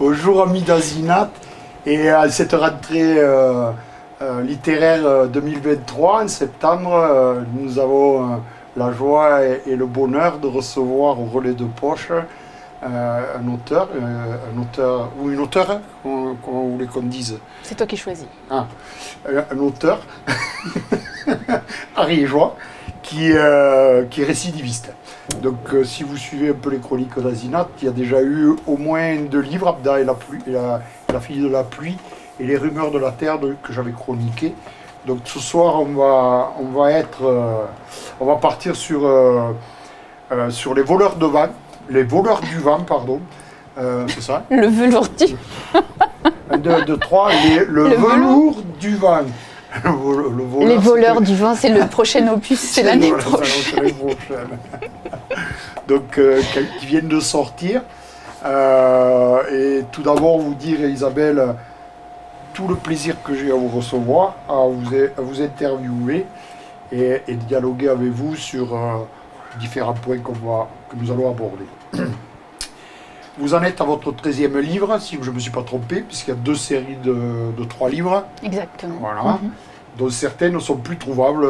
Bonjour amis d'Azinat et à cette rentrée littéraire 2023 en septembre, nous avons la joie et le bonheur de recevoir au relais de poche un auteur ou une auteure, comment vous voulez qu'on dise? C'est toi qui choisis. Ah, un auteur ariégeois qui est récidiviste. Donc si vous suivez un peu les chroniques d'Azinat, il y a déjà eu au moins 2 livres, Abda et la pluie, la fille de la pluie et les rumeurs de la terre que j'avais chroniqué. Donc ce soir on va partir sur les voleurs de vent, les voleurs du vent, pardon. C'est ça? Le velours du... 1, 2, 3, le velours du vent. Les voleurs du vent, c'est le prochain opus, c'est l'année prochaine. Donc, qui viennent de sortir. Et tout d'abord, vous dire, Isabelle, tout le plaisir que j'ai à vous recevoir, à vous interviewer et dialoguer avec vous sur différents points que nous allons aborder. Vous en êtes à votre 13e livre, si je ne me suis pas trompé, puisqu'il y a 2 séries de 3 livres. Exactement. Voilà. Dont certaines ne sont plus trouvables,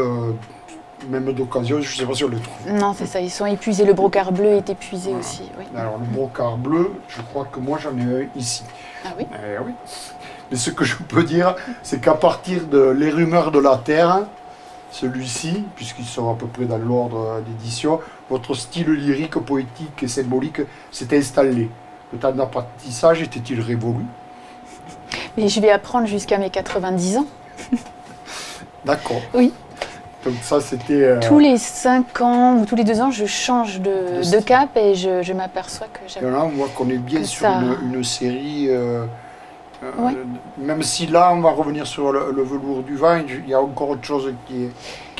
même d'occasion, je ne sais pas si on les trouve. Non, c'est ça, ils sont épuisés. Le brocart bleu est épuisé aussi. Oui. Alors, le brocart bleu, je crois que moi j'en ai un ici. Ah oui? Oui. Mais ce que je peux dire, c'est qu'à partir de Les rumeurs de la terre, celui-ci, puisqu'ils sont à peu près dans l'ordre d'édition, votre style lyrique, poétique et symbolique s'est installé. Le temps d'apprentissage était-il révolu? Mais je vais apprendre jusqu'à mes 90 ans. D'accord. Oui. Donc ça, c'était... Tous les 5 ans ou tous les 2 ans, je change de cap et je m'aperçois que j'aime. Là, on voit qu'on est bien sur une série... Ouais. Même si là, on va revenir sur le velours du vin, il y a encore autre chose qui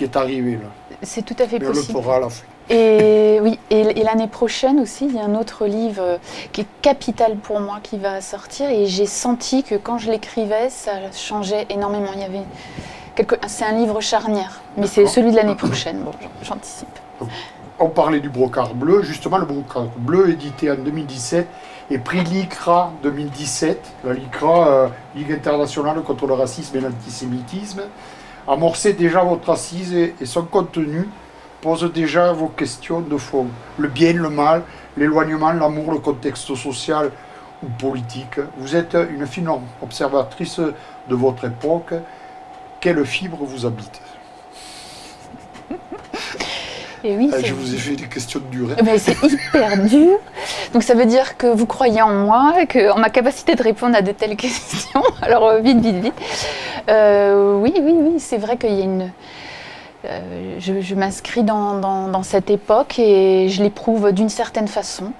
est arrivé là. C'est tout à fait possible. On le fera à la fin. Et oui, et l'année prochaine aussi, il y a un autre livre qui est capital pour moi qui va sortir. Et j'ai senti que quand je l'écrivais, ça changeait énormément. C'est un livre charnière, mais c'est celui de l'année prochaine. Bon, j'anticipe. On parlait du brocart bleu. Justement, le brocart bleu, édité en 2017, et prix LICRA 2017, la LICRA, Ligue internationale contre le racisme et l'antisémitisme, amorçait déjà votre assise et son contenu pose déjà vos questions de fond. Le bien, le mal, l'éloignement, l'amour, le contexte social ou politique. Vous êtes une fine observatrice de votre époque. Quelle fibre vous habite? Et oui, je vous ai fait des questions dures. C'est hyper dur. Donc ça veut dire que vous croyez en moi, en ma capacité de répondre à de telles questions. Alors vite. Oui, c'est vrai qu'il y a une... je m'inscris dans cette époque et je l'éprouve d'une certaine façon.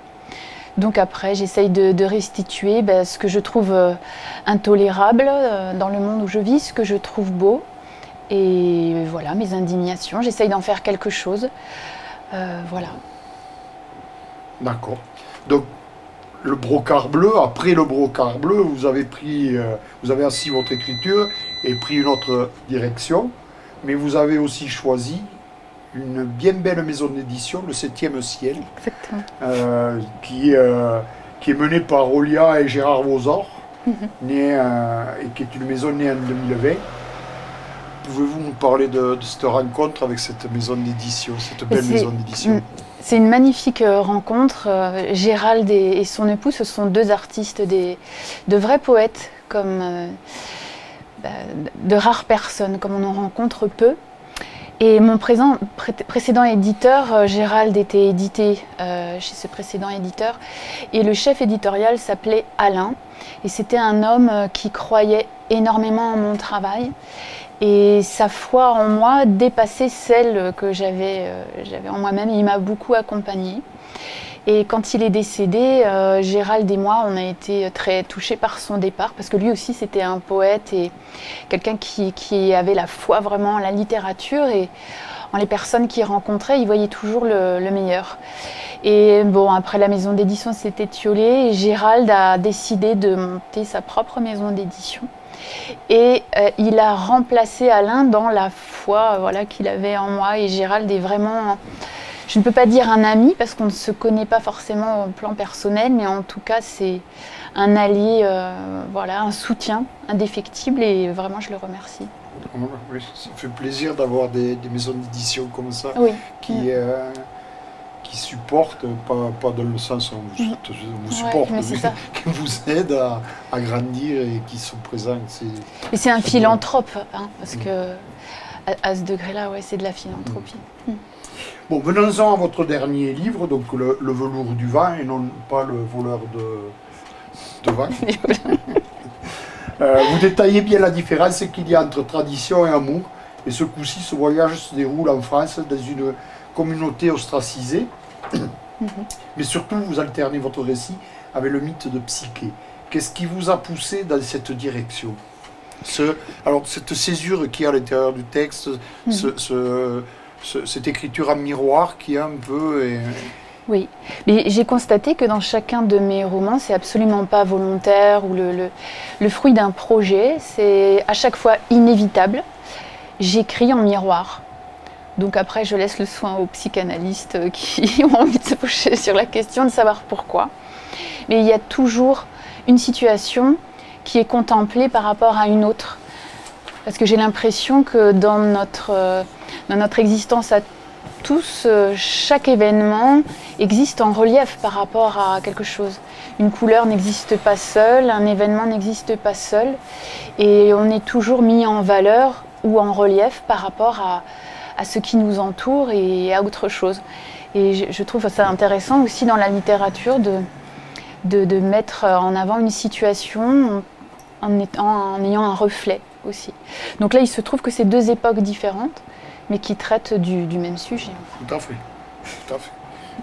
Donc après, j'essaye de restituer ce que je trouve intolérable dans le monde où je vis, ce que je trouve beau. Et voilà, mes indignations, j'essaye d'en faire quelque chose. Voilà. D'accord. Donc, le brocart bleu, après le brocart bleu, vous avez assis votre écriture et pris une autre direction. Mais vous avez aussi choisi une bien belle maison d'édition, le 7e ciel. Exactement. Qui est menée par Olia et Gérard Vosor, et qui est une maison née en 2020. Pouvez-vous nous parler de cette rencontre avec cette maison d'édition, cette belle maison d'édition? C'est une magnifique rencontre. Gérald et son époux, ce sont 2 artistes, de vrais poètes, de rares personnes, comme on en rencontre peu. Et mon précédent éditeur, Gérald, était édité chez ce précédent éditeur. Et le chef éditorial s'appelait Alain. Et c'était un homme qui croyait énormément en mon travail. Et sa foi en moi dépassait celle que j'avais en moi-même. Il m'a beaucoup accompagnée. Et quand il est décédé, Gérald et moi, on a été très touchés par son départ, parce que lui aussi c'était un poète et quelqu'un qui avait la foi vraiment en la littérature, et en les personnes qu'il rencontrait, il voyait toujours le meilleur. Et bon, après la maison d'édition s'est étiolée, et Gérald a décidé de monter sa propre maison d'édition. Et il a remplacé Alain dans la foi qu'il avait en moi, et Gérald est vraiment je ne peux pas dire un ami parce qu'on ne se connaît pas forcément au plan personnel, mais en tout cas c'est un allié, voilà, un soutien indéfectible et vraiment je le remercie. Oui, ça fait plaisir d'avoir des maisons d'édition comme ça Oui. qui supportent, pas dans le sens où vous supportent, mais qui vous aident à grandir et qui sont présents. Et c'est un philanthrope, hein, parce que à ce degré-là, ouais, c'est de la philanthropie. Bon, venons-en à votre dernier livre, donc le velours du vent et non pas le voleur de vent. Vous détaillez bien la différence qu'il y a entre tradition et amour. Et ce coup-ci, ce voyage se déroule en France dans une communauté ostracisée. Mais surtout, vous alternez votre récit avec le mythe de Psyché. Qu'est-ce qui vous a poussé dans cette direction? Alors, cette césure qui est à l'intérieur du texte, cette écriture en miroir qui est un peu... Oui, mais j'ai constaté que dans chacun de mes romans, c'est absolument pas volontaire ou le fruit d'un projet, c'est à chaque fois inévitable. J'écris en miroir. Donc après, je laisse le soin aux psychanalystes qui ont envie de se pencher sur la question, de savoir pourquoi. Mais il y a toujours une situation qui est contemplée par rapport à une autre. Parce que j'ai l'impression que dans notre existence à tous, chaque événement existe en relief par rapport à quelque chose. Une couleur n'existe pas seule, un événement n'existe pas seul. Et on est toujours mis en valeur ou en relief par rapport à ce qui nous entoure et à autre chose. Et je trouve ça intéressant aussi dans la littérature de mettre en avant une situation en ayant un reflet aussi. Donc là, il se trouve que c'est deux époques différentes, mais qui traitent du même sujet. Tout à fait. Tout à fait.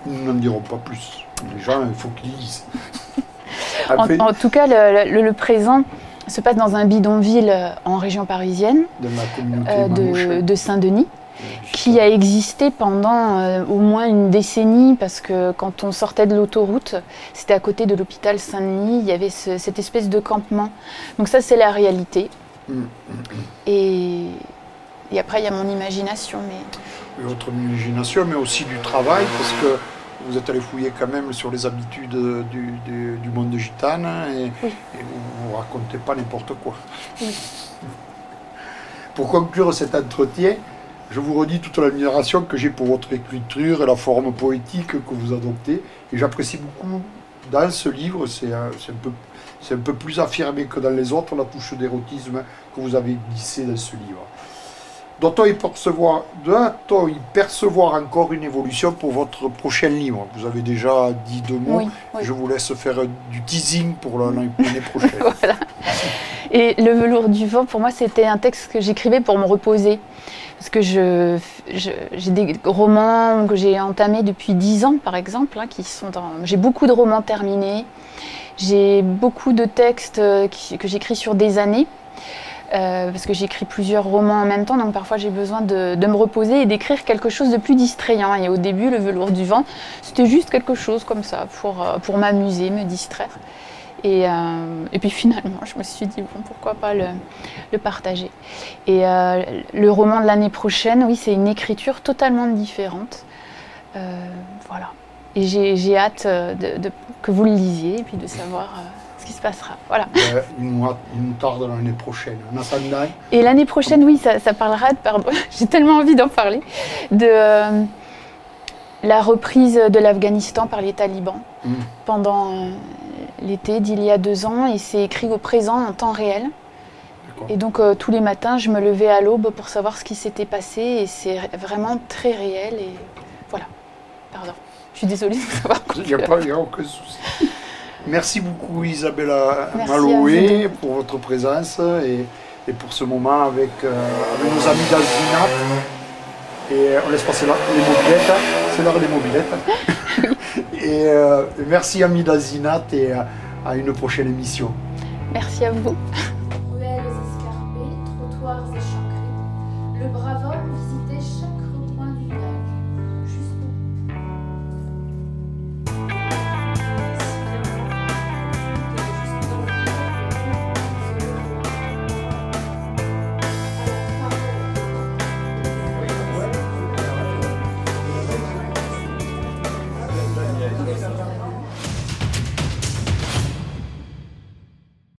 Nous n'en dirons pas plus. Les gens, il faut qu'ils lisent. En tout cas, le présent se passe dans un bidonville en région parisienne, de la communauté de Saint-Denis, qui a existé pendant au moins une décennie, parce que quand on sortait de l'autoroute, c'était à côté de l'hôpital Saint-Denis, il y avait cette espèce de campement. Donc ça, c'est la réalité. Et après, il y a mon imagination. Votre imagination, mais aussi du travail, parce que vous êtes allé fouiller quand même sur les habitudes du monde gitane et vous ne racontez pas n'importe quoi. Oui. Pour conclure cet entretien, je vous redis toute l'admiration que j'ai pour votre écriture et la forme poétique que vous adoptez. Et j'apprécie beaucoup dans ce livre, c'est un peu plus affirmé que dans les autres, la touche d'érotisme que vous avez glissée dans ce livre. Doit-on y percevoir encore une évolution pour votre prochain livre? Vous avez déjà dit deux mots, je vous laisse faire du teasing pour l'année prochaine. Voilà. Et Le velours du vent, pour moi, c'était un texte que j'écrivais pour me reposer. Parce que j'ai des romans que j'ai entamés depuis 10 ans, par exemple, hein, j'ai beaucoup de romans terminés, j'ai beaucoup de textes que j'écris sur des années. Parce que j'écris plusieurs romans en même temps, donc parfois j'ai besoin de me reposer et d'écrire quelque chose de plus distrayant. Et au début, Le velours du vent, c'était juste quelque chose comme ça, pour m'amuser, me distraire. Et puis finalement, je me suis dit, bon, pourquoi pas le partager. Et le roman de l'année prochaine, oui, c'est une écriture totalement différente. Voilà. Et j'ai hâte que vous le lisiez et puis de savoir... ce qui se passera. Voilà. Il nous tarde l'année prochaine. En attendant. Et l'année prochaine, oui, ça parlera de... Pardon, j'ai tellement envie d'en parler. De la reprise de l'Afghanistan par les talibans pendant l'été d'il y a 2 ans. Et c'est écrit au présent en temps réel. Et donc tous les matins, je me levais à l'aube pour savoir ce qui s'était passé. Et c'est vraiment très réel. Et voilà. Pardon. Je suis désolée de vous avoir coupé. Il n'y a aucun souci. Merci beaucoup Isabella Maloué pour votre présence et pour ce moment avec nos amis d'Azinat. Et on laisse passer les mobilettes, c'est l'heure des mobilettes. Et merci amis d'Azinat et à une prochaine émission. Merci à vous.